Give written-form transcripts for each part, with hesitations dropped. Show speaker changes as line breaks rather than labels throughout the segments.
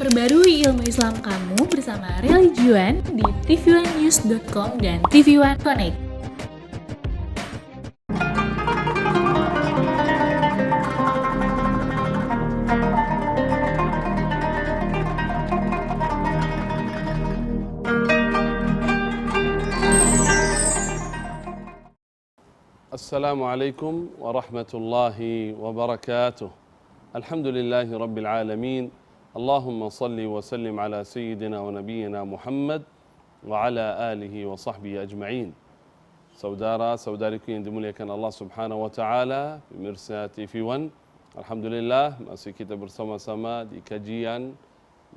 Perbarui ilmu Islam kamu bersama Religion di tv1news.com dan TV1 Connect.
Assalamualaikum warahmatullahi wabarakatuh. Alhamdulillahi rabbil alamin. Allahumma salli wa sallim ala sayyidina wa nabiyyina Muhammad wa ala alihi wa sahbihi ajma'in. Saudara-saudariku yang dimuliakan Allah Subhanahu wa taala, pemirsa TV1, alhamdulillah masih kita bersama-sama di kajian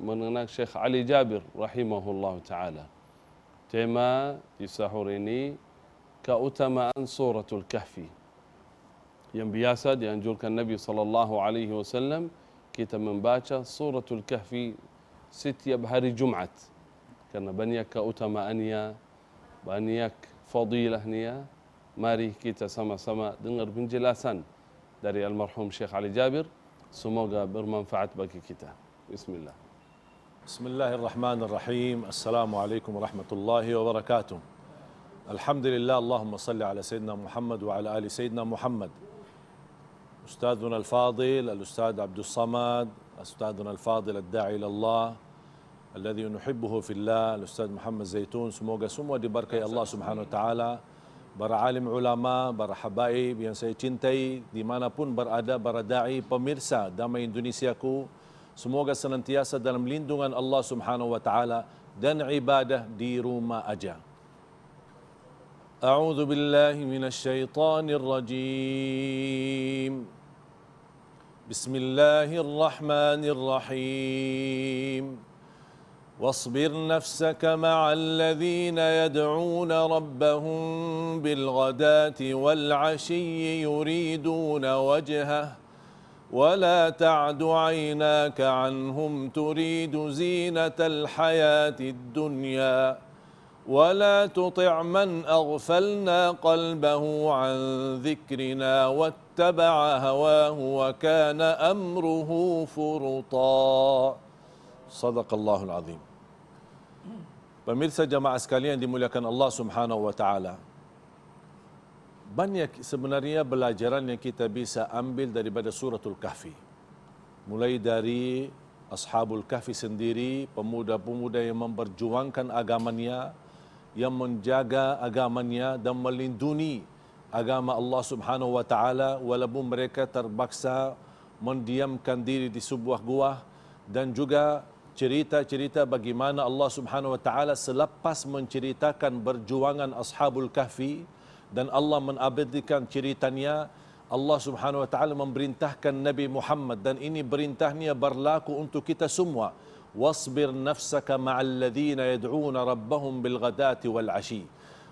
mengenai Syekh Ali Jabir rahimahullah taala. Tema di sahur ini keutamaan suratul Kahfi yang biasa dianjurkan Nabi sallallahu alaihi wasallam kita membaca suratul Kahfi setiap hari Jumat karena banyak keutamaannya, banyak fadilahnya. Mari kita sama-sama dengar penjelasan dari almarhum Syekh Ali Jabir, semoga bermanfaat bagi kita. Bismillah.
Bismillahirrahmanirrahim. Assalamualaikum warahmatullahi wabarakatuh. Alhamdulillah, Allahumma salli ala Sayyidina Muhammad wa ala ali Sayyidina Muhammad. أستاذنا الفاضل الأستاذ عبد الصمد، أستاذنا الفاضل الداعي إلى الله الذي نحبه في الله الأستاذ محمد زيتون. Semoga semua diberkahi Allah Subhanahu wa taala, para alim ulama, para habaib yang saya cintai dimanapun berada, para dai, pemirsa Damai Indonesiaku, semoga senantiasa dalam lindungan Allah Subhanahu wa taala dan ibadah di rumah aja. A'udzu billahi minasy syaithanir rajim. Bismillahirrahmanirrahim. واصبر نفسك مع الذين يدعون ربهم بالغداة والعشي يريدون وجهه ولا تعد عيناك عنهم تريد زينة الحياة الدنيا ولا تطع من أغفلنا قلبه عن ذكرنا واتبع هواه وكان أمره فرطا. صدق الله العظيم. Pemirsa jamaah sekalian dimuliakan Allah Subhanahu wa taala. Banyak sebenarnya pelajaran yang kita bisa ambil daripada suratul Kahfi. Mulai dari Ashabul Kahfi sendiri, pemuda-pemuda yang memperjuangkan agamanya, yang menjaga agamanya dan melindungi agama Allah Subhanahu wa taala walaupun mereka terpaksa mendiamkan diri di sebuah gua, dan juga cerita-cerita bagaimana Allah Subhanahu wa taala selepas menceritakan perjuangan Ashabul Kahfi dan Allah mengabadikan ceritanya, Allah Subhanahu wa taala memerintahkan Nabi Muhammad, dan ini perintahnya berlaku untuk kita semua. Wasbir nafsaka ma'al ladzina yad'una rabbahum bil ghadati wal 'ashi.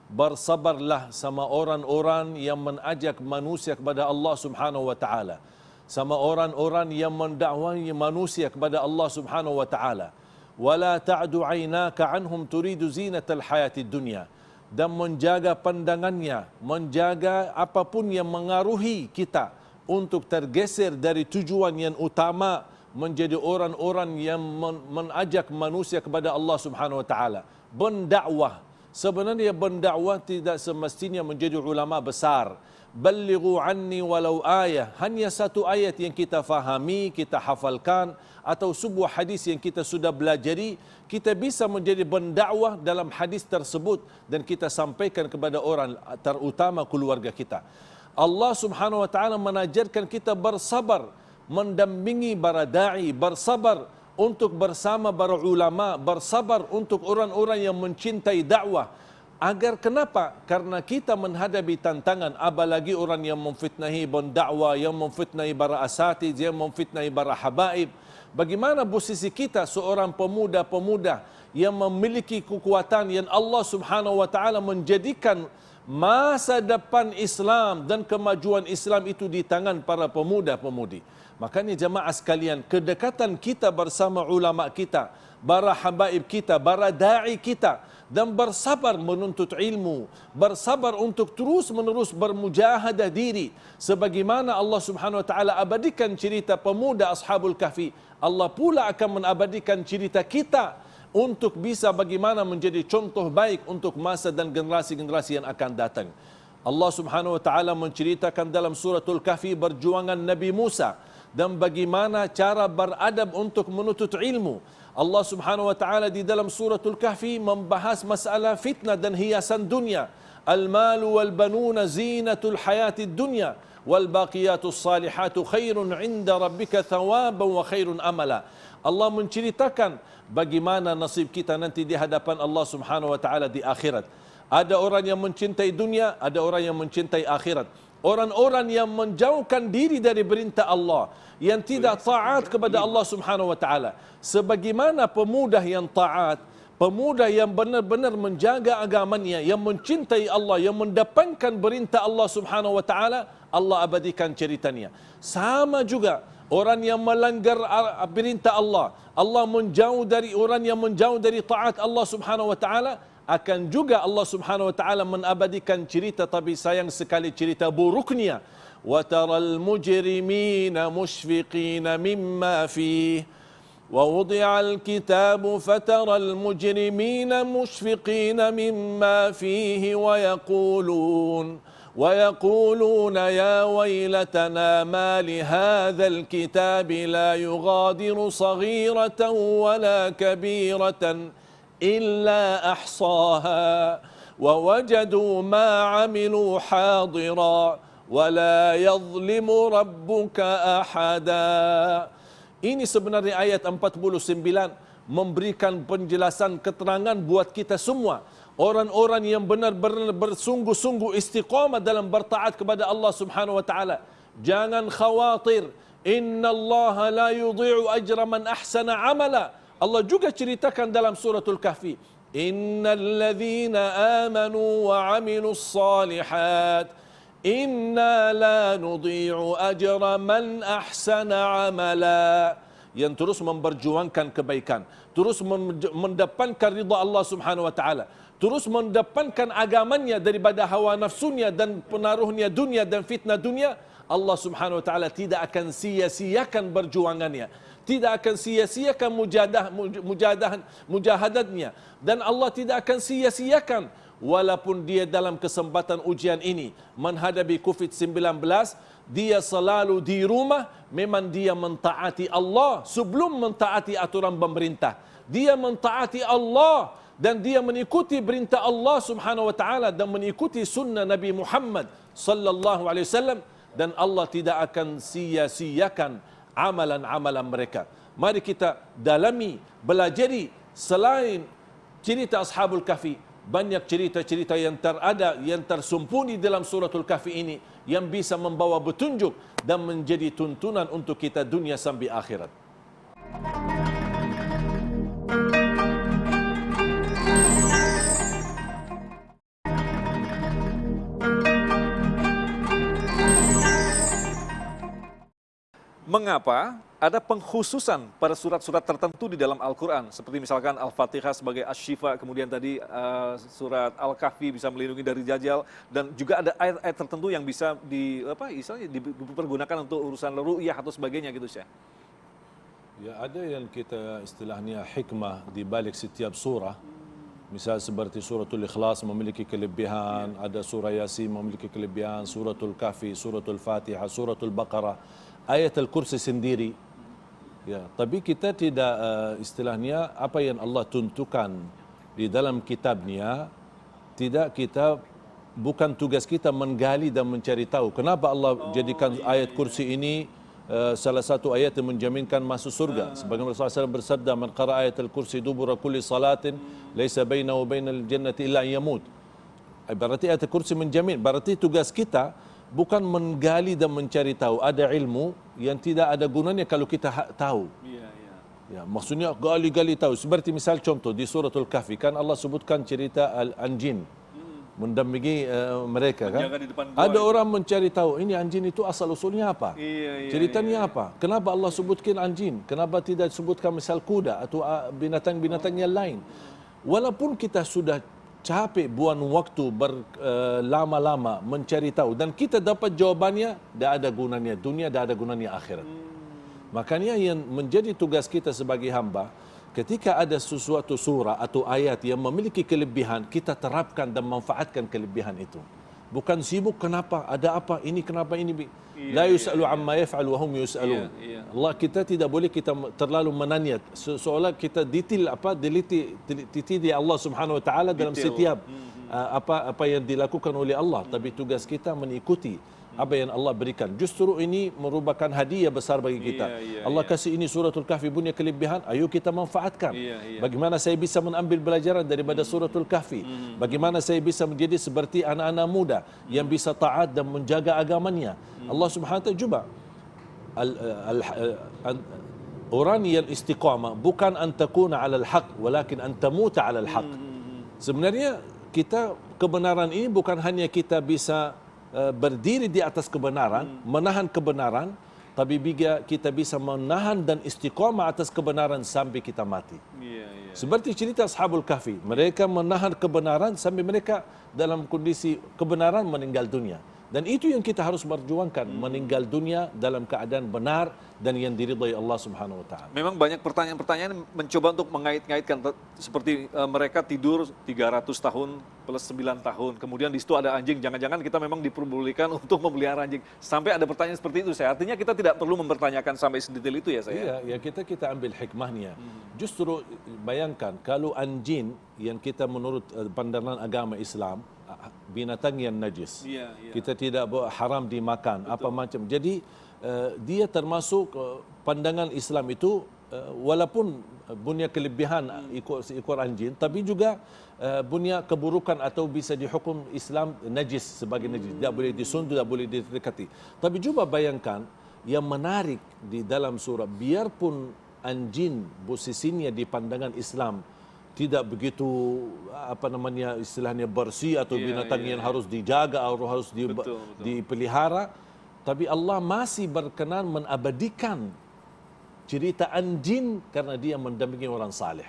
Bersabarlah sama orang-orang yang mengajak manusia kepada Allah Subhanahu wa taala, sama orang-orang yang mendakwai manusia kepada Allah Subhanahu wa taala. Wala ta'du 'ainaka 'anhum turidu zinatal hayatid dunya. Dan menjaga pandangannya, menjaga apapun yang mengaruhi kita untuk tergeser dari tujuan yang utama, menjadi orang-orang yang mengajak manusia kepada Allah Subhanahu wa taala. Berdakwah. Sebenarnya berdakwah tidak semestinya menjadi ulama besar. Ballighu anni walau ayah. Hanya satu ayat yang kita fahami, kita hafalkan, atau sebuah hadis yang kita sudah belajari, kita bisa menjadi pendakwah dalam hadis tersebut dan kita sampaikan kepada orang, terutama keluarga kita. Allah Subhanahu wa taala mengajarkan kita bersabar, mendampingi para dai, bersabar untuk bersama para ulama, bersabar untuk orang-orang yang mencintai dakwah. Agar kenapa? Karena kita menghadapi tantangan, apalagi orang yang memfitnahi pendakwah, yang memfitnahi para asatidz, yang memfitnahi para habaib. Bagaimana posisi kita seorang pemuda-pemuda yang memiliki kekuatan yang Allah Subhanahu wa taala menjadikan masa depan Islam dan kemajuan Islam itu di tangan para pemuda-pemudi. Makanya jemaah sekalian, kedekatan kita bersama ulama kita, para habaib kita, para da'i kita, dan bersabar menuntut ilmu, bersabar untuk terus-menerus bermujahadah diri. Sebagaimana Allah Subhanahu wa taala abadikan cerita pemuda Ashabul Kahfi, Allah pula akan menabadikan cerita kita untuk bisa bagaimana menjadi contoh baik untuk masa dan generasi-generasi yang akan datang. Allah Subhanahu wa taala menceritakan dalam suratul Kahfi perjuangan Nabi Musa dan bagaimana cara beradab untuk menuntut ilmu. Allah Subhanahu wa taala di dalam suratul Kahfi membahas masalah fitnah dan hiasan dunia. Al-malu wal banuna zinatul hayatid dunya wal baqiyatus salihatu khairun 'inda rabbika thawaban wa khairun amala. Allah menceritakan bagaimana nasib kita nanti di hadapan Allah Subhanahu wa taala di akhirat. Ada orang yang mencintai dunia, ada orang yang mencintai akhirat. Orang-orang yang menjauhkan diri dari perintah Allah, yang tidak taat kepada Allah Subhanahu wa taala. Sebagaimana pemuda yang taat, pemuda yang benar-benar menjaga agamanya, yang mencintai Allah, yang mendepankan perintah Allah Subhanahu wa taala, Allah abadikan ceritanya. Sama juga orang yang melanggar perintah Allah, Allah menjauh dari orang yang menjauh dari taat Allah Subhanahu wa taala, akan juga Allah Subhanahu wa taala menabadikan cerita, tapi sayang sekali cerita buruknya. Wa taral mujrimina mushfiqina mimma fihi wa wudi'al kitabu fataral mujrimina mushfiqina mimma fihi wa يقولون يا ويلتنا ما لهذا الكتاب لا يغادر صغيرة ولا كبيرة إلا أحصاها ووجدوا ما عملوا حاضرا ولا يظلم ربك أحدا. Ini sebenarnya ayat 49 memberikan penjelasan keterangan buat kita semua. Orang-orang yang benar-benar bersungguh-sungguh istiqamah dalam bertaat kepada Allah Subhanahu wa taala. Jangan khawatir. Innallaha la yudhi'u ajra man ahsana amala. Allah juga ceritakan dalam suratul Kahfi, innal ladzina amanu wa 'amilus salihat inna la nudhi'u ajra man ahsana amala. Yang terus memperjuangkan kebaikan, terus mendepankan ridha Allah Subhanahu wa taala, terus mendepankan agamanya daripada hawa nafsunya dan penaruhnya dunia dan fitnah dunia. Allah Subhanahu wa taala tidak akan sia-siakan perjuangannya, tidak akan sia-siakan mujahadatnya, dan Allah tidak akan sia-siakan walaupun dia dalam kesempatan ujian ini menghadapi COVID-19, dia selalu di rumah, memang dia mentaati Allah sebelum mentaati aturan pemerintah. Dia mentaati Allah dan dia mengikuti perintah Allah Subhanahu wa taala dan mengikuti sunnah Nabi Muhammad sallallahu alaihi wasallam, dan Allah tidak akan sia-siakan amalan-amalan mereka. Mari kita dalami, belajari selain cerita Ashabul Kahfi, banyak cerita-cerita yang tersembunyi dalam suratul Kahfi ini yang bisa membawa petunjuk dan menjadi tuntunan untuk kita dunia sampai akhirat.
Mengapa ada pengkhususan pada surat-surat tertentu di dalam Al-Quran, seperti misalkan Al-Fatihah sebagai Asy-Syifa, kemudian tadi surat Al-Kahfi bisa melindungi dari Dajjal, dan juga ada ayat-ayat tertentu yang bisa dipergunakan untuk urusan ru'yah atau sebagainya gitu, Syekh.
Ya, ada yang kita istilahnya hikmah di balik setiap surah. Misal seperti suratul Ikhlas memiliki kelebihan, ada surah Yasin memiliki kelebihan, suratul Kahfi, suratul Fatihah, suratul Baqarah, ayat Al-Kursi sendiri. Ya, tapi kita tidak istilahnya apa yang Allah tentukan di dalam kitabnya, bukan tugas kita menggali dan mencari tahu. Kenapa Allah jadikan ayat kursi ini salah satu ayat yang menjaminkan masuk surga? Sebagaimana Rasulullah SAW bersabda, man qara ayat al-kursi dubura kulli salatin laisa bainahu wa bainal jannati illa yamut. Berarti ayat al-kursi menjamin, berarti tugas kita bukan menggali dan mencari tahu. Ada ilmu yang tidak ada gunanya kalau kita tahu. Ya, maksudnya gali-gali tahu. Seperti misal contoh di suratul Kahfi kan Allah sebutkan cerita al-anjin. mendampingi mereka kan.
Menjaga di depan gua
Ada
itu.
orang mencari tahu ini anjing itu asal usulnya apa?
Iya,
Ceritanya apa? Kenapa Allah sebutkan anjing? Kenapa tidak sebutkan misal kuda atau binatang-binatang yang lain? Walaupun kita sudah capek buang waktu berlama-lama mencari tahu dan kita dapat jawabannya, tidak ada gunanya dunia, tidak ada gunanya akhirat. Makanya yang menjadi tugas kita sebagai hamba, ketika ada sesuatu surah atau ayat yang memiliki kelebihan, kita terapkan dan manfaatkan kelebihan itu. Bukan sibuk kenapa, ada apa, ini kenapa ini. La yus'alu amma yaf'al wa hum yus'alun. Allah, kita tidak boleh kita terlalu menanya seolah kita teliti Allah Subhanahu wa taala dalam setiap apa yang dilakukan oleh Allah, tapi tugas kita mengikuti apa yang Allah berikan. Justru ini merupakan hadiah besar bagi kita. Allah kasih ini suratul Kahfi punya kelebihan, ayo kita manfaatkan. Bagaimana saya bisa mengambil pelajaran daripada suratul Kahfi? Bagaimana saya bisa menjadi seperti anak-anak muda yang bisa taat dan menjaga agamanya? Allah Subhanahu wa taala juga orang yang istiqamah bukan an takuna 'alal haq walakin an tamuta 'alal haq. Sebenarnya kita kebenaran ini bukan hanya kita bisa berdiri di atas kebenaran, menahan kebenaran, tapi juga kita bisa menahan dan istiqamah atas kebenaran sampai kita mati. Seperti cerita Ashabul Kahfi, mereka menahan kebenaran sampai mereka dalam kondisi kebenaran meninggal dunia. Dan itu yang kita harus berjuangkan, meninggal dunia dalam keadaan benar dan yang diridhai Allah Subhanahu wa taala.
Memang banyak pertanyaan-pertanyaan mencoba untuk mengait-ngaitkan seperti mereka tidur 300 tahun plus 9 tahun. Kemudian di situ ada anjing, jangan-jangan kita memang diperbolehkan untuk memelihara anjing. Sampai ada pertanyaan seperti itu saya. Artinya kita tidak perlu mempertanyakan sampai sedetail itu ya saya.
Iya, ya kita ambil hikmahnya. Justru bayangkan kalau anjing yang kita menurut pandangan agama Islam binatang yang najis. Kita tidak haram dimakan. Betul. Apa macam. Jadi dia termasuk pandangan Islam itu walaupun punya kelebihan ekor anjing, tapi juga punya keburukan atau bisa dihukum Islam najis sebagai najis. Tidak boleh disentuh, tidak boleh didekati. Tapi juga bayangkan yang menarik di dalam surah, biarpun anjing posisinya di pandangan Islam tidak begitu istilahnya bersih atau binatang yang harus dijaga atau harus dipelihara, tapi Allah masih berkenan mengabadikan cerita anjing karena dia mendampingi orang saleh.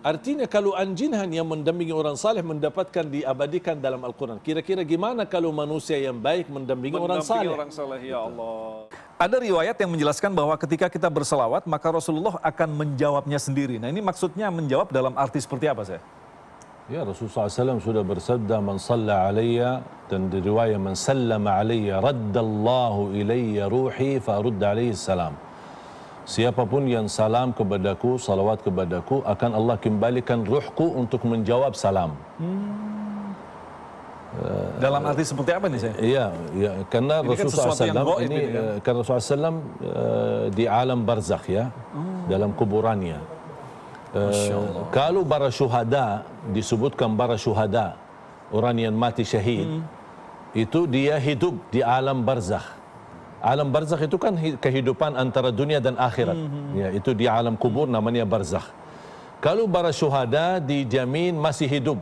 Artinya kalau anjing hanya mendampingi orang saleh mendapatkan diabadikan dalam Al-Quran. Kira-kira gimana kalau manusia yang baik mendampingi orang saleh?
Orang saleh, ya Allah. Ada riwayat yang menjelaskan bahwa ketika kita berselawat maka Rasulullah akan menjawabnya sendiri. Nah ini maksudnya menjawab dalam arti seperti apa saya?
Ya, Rasulullah SAW sudah bersabda, man salla alayya, dan di riwayat man sallama alayya raddallahu ilayya ruhi farudda alayhi salam. Siapapun yang salam kepadaku, salawat kepadaku, akan Allah kembalikan ruhku untuk menjawab salam.
Dalam arti seperti apa nih saya?
Iya, karena Rasulullah SAW
ini
karena Rasulullah SAW di alam barzakh ya, dalam kuburannya. Kalau para syuhada disebutkan para syuhada, orang yang mati syahid, itu dia hidup di alam barzakh. Alam barzakh itu kan kehidupan antara dunia dan akhirat. Ya, itu di alam kubur namanya barzakh. Kalau para syuhada dijamin masih hidup.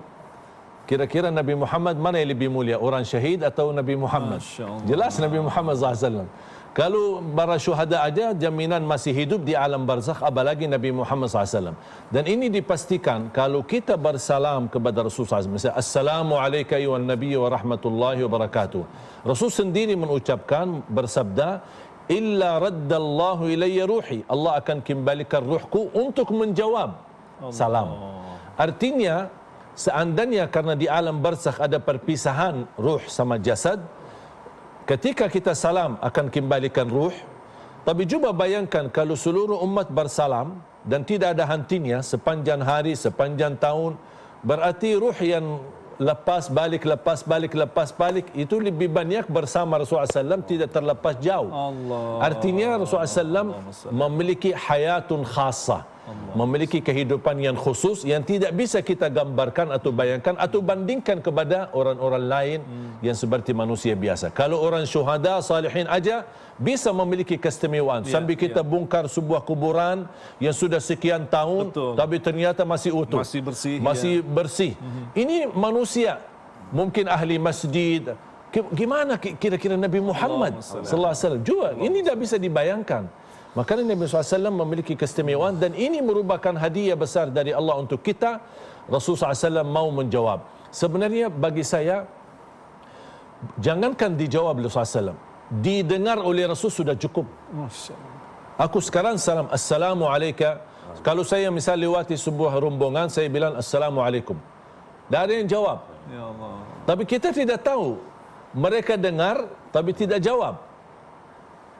Kira-kira Nabi Muhammad mana yang lebih mulia, orang syahid atau Nabi Muhammad? Jelas Nabi Muhammad SAW. Kalau para syuhada aja jaminan masih hidup di alam barzakh, apalagi Nabi Muhammad SAW. Dan ini dipastikan kalau kita bersalam kepada Rasulullah SAW, misalnya Assalamu alayka ayyuhan nabiy wa rahmatullahi wa barakatuh. Rasul sendiri mengucapkan, bersabda, illa raddallahu ilayya ruhi. Allah akan kembalikan ruhku untuk menjawab salam. Artinya, seandainya karena di alam barzakh ada perpisahan ruh sama jasad, ketika kita salam akan kembalikan ruh. Tapi cuba bayangkan kalau seluruh umat bersalam dan tidak ada hentinya sepanjang hari, sepanjang tahun, berarti ruh yang lepas balik itu lebih banyak bersama Rasulullah SAW, tidak terlepas jauh. Artinya Rasulullah SAW memiliki hayatun khasah, memiliki kehidupan yang khusus yang tidak bisa kita gambarkan atau bayangkan atau bandingkan kepada orang-orang lain yang seperti manusia biasa. Kalau orang syuhada salihin aja bisa memiliki keistimewaan. Sampai kita bongkar sebuah kuburan yang sudah sekian tahun, tapi ternyata masih utuh, masih bersih. Ini manusia mungkin ahli masjid. Gimana kira-kira Nabi Muhammad sallallahu alaihi wasallam? Juga ini tidak bisa dibayangkan. Makanya Nabi SAW memiliki keistimewaan dan ini merupakan hadiah besar dari Allah untuk kita. Rasulullah SAW mau menjawab. Sebenarnya bagi saya, jangankan dijawab Rasulullah SAW, didengar oleh Rasul sudah cukup. Aku sekarang salam, Assalamualaikum. Kalau saya misal lewati sebuah rombongan, saya bilang Assalamualaikum. Tak ada yang jawab.
Ya Allah.
Tapi kita tidak tahu. Mereka dengar tapi tidak jawab.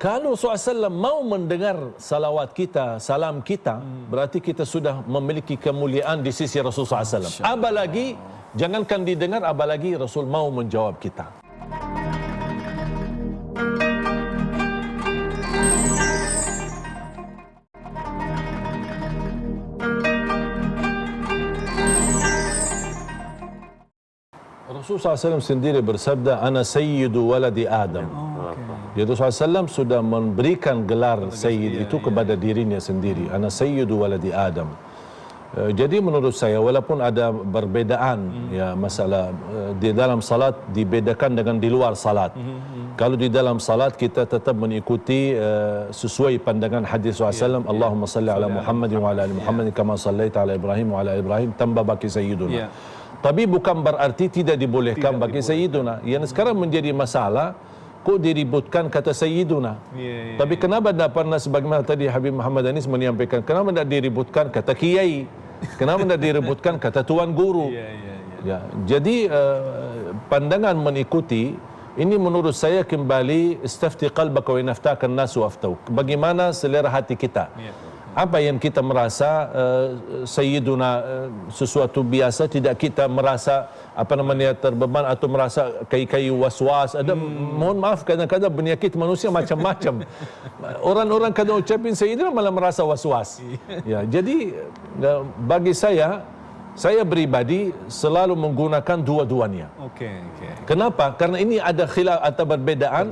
Kalau Rasulullah SAW mau mendengar salawat kita, salam kita, berarti kita sudah memiliki kemuliaan di sisi Rasulullah SAW. Apalagi, jangankan didengar, apalagi Rasul mau menjawab kita. Rasulullah SAW sendiri bersabda, Ana sayyidu waladi Adam. Jadi Rasulullah SAW sudah memberikan gelar sayyid itu kepada dirinya sendiri. Ana sayyidu waladi Adam. Jadi menurut saya, walaupun ada perbedaan ya masalah di dalam salat dibedakan dengan di luar salat. Kalau di dalam salat kita tetap mengikuti sesuai pandangan hadis Rasulullah SAW, Allahumma salli ala Muhammadin wa ala ali Muhammadin kama sallaita ala Ibrahim wa ala Ibrahim tambah baki sayyiduna. Tapi bukan berarti tidak dibolehkan bagi Sayyiduna. Yang sekarang menjadi masalah, kok diributkan kata Sayyiduna. Tapi kenapa tidak pernah, sebagaimana tadi Habib Muhammad Anis menyampaikan, kenapa tidak diributkan kata Kiai? Kenapa tidak diributkan kata Tuan Guru? Ya, jadi pandangan mengikuti, ini menurut saya kembali, istafti qalbaka wa inaftakan nasu aftauk. Bagaimana selera hati kita? Apa yang kita merasa Sayyiduna sesuatu biasa, tidak kita merasa apa namanya terbeban atau merasa kayu-kayu was-was. Ada mohon maaf, kadang-kadang penyakit manusia macam-macam. Orang-orang kadang ucapin Sayyiduna malah merasa was-was. Ya, jadi bagi saya pribadi selalu menggunakan dua-duanya. Kenapa? Karena ini ada khilaf atau perbedaan.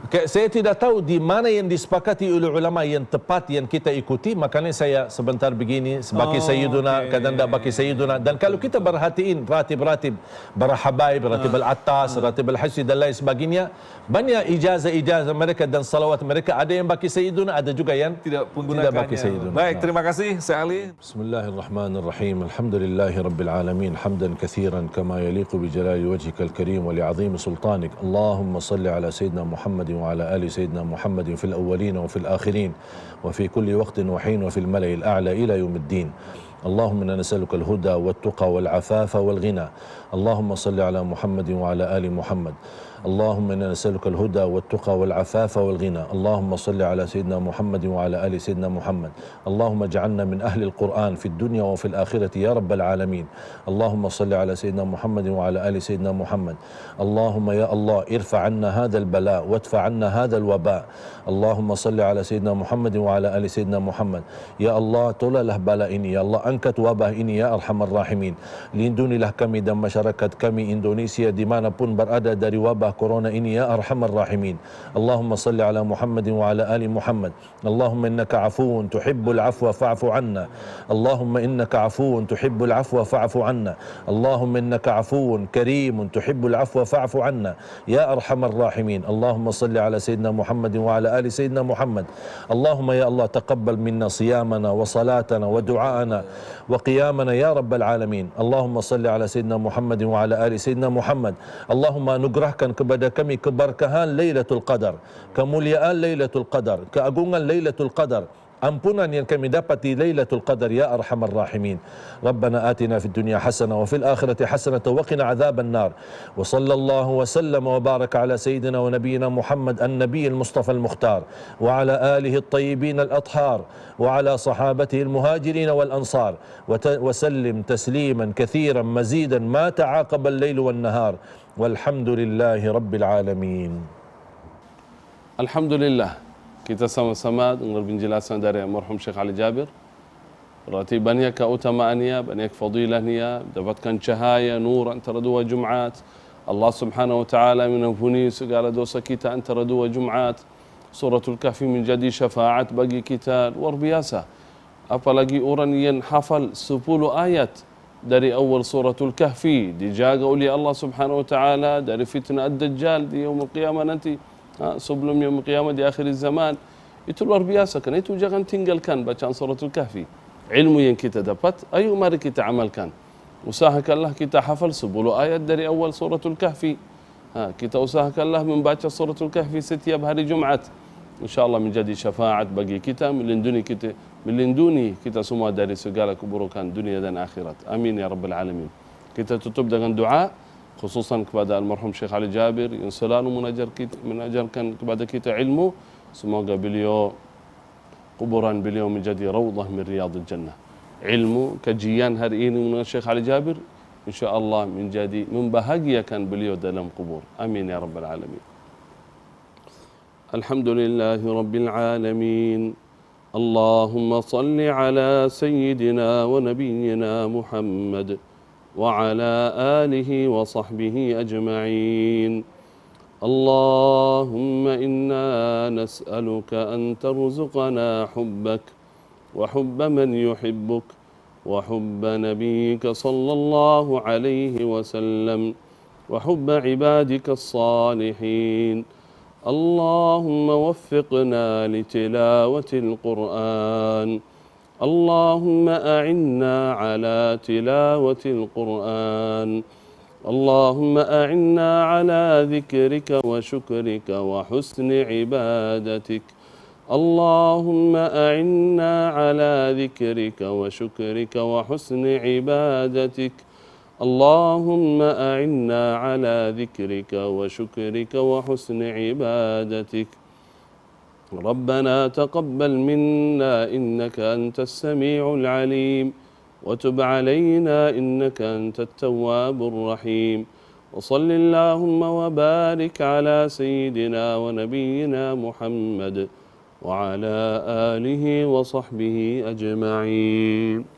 Saya tidak tahu di mana yang disepakati oleh ulama yang tepat yang kita ikuti, makanya saya sebentar begini sebagai Sayyiduna, kadang tidak bagi Sayyiduna. Dan kalau kita perhatiin ratib-ratib Barahabaib, ratib al-Attas, ratib al-Hasyi dan lain sebagainya, banyak ijazah-ijazah mereka dan salawat mereka ada yang bagi Sayyiduna, ada juga yang tidak bagi Sayyiduna.
Baik, terima kasih Syekh Ali.
Bismillahirrahmanirrahim. Alhamdulillahi rabbil alamin, hamdan katsiran kama yaliqu bi jalali wajhikal karim wa li 'azimi sultanik. Allahumma salli ala sayyidina Muhammadin wa ala ali sayyidina Muhammadin fil awwalin wa fil akhirin wa fi kulli waqtin wa hin wa fil mala'il a'la ila yaumiddin. اللهم إنا نسألك الهدى والتقى والعفاف والغنى اللهم صل على محمد وعلى آل محمد اللهم إنا نسألك الهدى والتقى والعفاف والغنى اللهم صل على سيدنا محمد وعلى آل سيدنا محمد اللهم اجعلنا من أهل القرآن في الدنيا وفي الآخرة يا رب العالمين اللهم صل على سيدنا محمد وعلى آل سيدنا محمد اللهم يا الله ارفع عنا هذا البلاء وادفع عنا هذا الوباء اللهم صل على سيدنا محمد وعلى آل سيدنا محمد يا الله tolaklah bala ini ya Allah, angkat wabah ini ya Arhamar Rahimin. Lindungilah kami dan masyarakat kami Indonesia dimanapun berada dari wabah corona ini ya Arhamar Rahimin. Allahumma salli ala Muhammadin wa ala ali Muhammad. Allahumma innaka afuun tuhibbul afwa fa'fu anna. Allahumma innaka afuun tuhibbul afwa fa'fu anna. Allahumma innaka afuun karimun tuhibbul afwa fa'fu anna ya Arhamar Rahimin. Allahumma salli ala Sayyidina Muhammadin wa ala ali Sayyidina Muhammad. Allahumma ya Allah taqabbal minna siyamana wa salatana wa du'aana wa qiyamana ya Rabbal Alamin. Allahumma salli ala Sayyidina Muhammadin wa ala ali Sayyidina Muhammad. Allahumma anugerahkan kepada kami keberkahan Lailatul Qadar, kemuliaan Lailatul Qadar, keagungan Lailatul Qadar, ampunan yang kami dapat di Lailatul Qadar ya Arhamar Rahimin. Rabbana atina fid dunya hasanah wa fil akhirati hasanah wa qina adzaban nar. Wa sallallahu wa sallama wa baraka ala sayyidina wa nabiyyina Muhammad an-nabiy al-Mustafa al-Mukhtar wa ala alihi at-tayyibin al-athhar wa ala sahabatihi al-muhajirin wal ansar wa sallim tasliman kathiran mazidan ma ta'aqaba al-lail wan nahar. Walhamdulillahi rabbil alamin.
Alhamdulillah, kita sama-sama dengar penjelasan dari almarhum Syekh Ali Jabir. Berarti banyak keutamaannya, banyak fadilahnya, dapatkan cahaya, nur antara dua Jumat. Allah Subhanahu wa taala mengampuni segala dosa kita antara dua Jumat. Suratul Kahfi menjadi syafaat bagi kita, luar biasa. Apalagi orang yang hafal 10 ayat dari awal suratul kahfi, dijaga oleh Allah subhanahu wa ta'ala dari fitnah ad-dajjal di yaumul qiyamah nanti, sebelum yaumul qiyamah di akhir zaman. Itu luar biasa, karena itu jangan tinggalkan bacaan suratul kahfi. Ilmu yang kita dapat, ayo mari kita amalkan. Usahakanlah kita hafal 10 ayat dari awal suratul kahfi. Kita usahakanlah membaca suratul kahfi setiap hari Jumat. InsyaAllah menjadi syafaat bagi kita, melindungi kita semua dari segala keburukan dunia dan akhirat. Amin ya Rabbal Alamin. Kita tutup dengan doa, khususan kepada almarhum Syekh Ali Jabir yang selalu mengajarkan kepada kita ilmu. Semoga kuburan beliau menjadi rawdah min riyadil jannah. Ilmu kajian hari ini dengan Syekh Ali Jabir insyaallah menjadi membahagiakan beliau dalam kubur. Amin ya Rabbal Alamin. Alhamdulillahi Rabbil Alamin. Allahumma salli ala Sayyidina wa Nabiyyina Muhammad wa ala alihi wa sahbihi ajma'in. اللهم إنا نسألك أن ترزقنا حبك وحب من يحبك وحب نبيك صلى الله عليه وسلم وحب عبادك الصالحين. اللهم وفقنا لتلاوة القرآن. اللهم أعنا على تلاوة القرآن. اللهم أعنا على ذكرك وشكرك وحسن عبادتك. اللهم أعنا على ذكرك وشكرك وحسن عبادتك. اللهم أعنا على ذكرك وشكرك وحسن عبادتك. ربنا تقبل منا إنك أنت السميع العليم وتب علينا إنك أنت التواب الرحيم. وصل اللهم وبارك على سيدنا ونبينا محمد وعلى آله وصحبه أجمعين.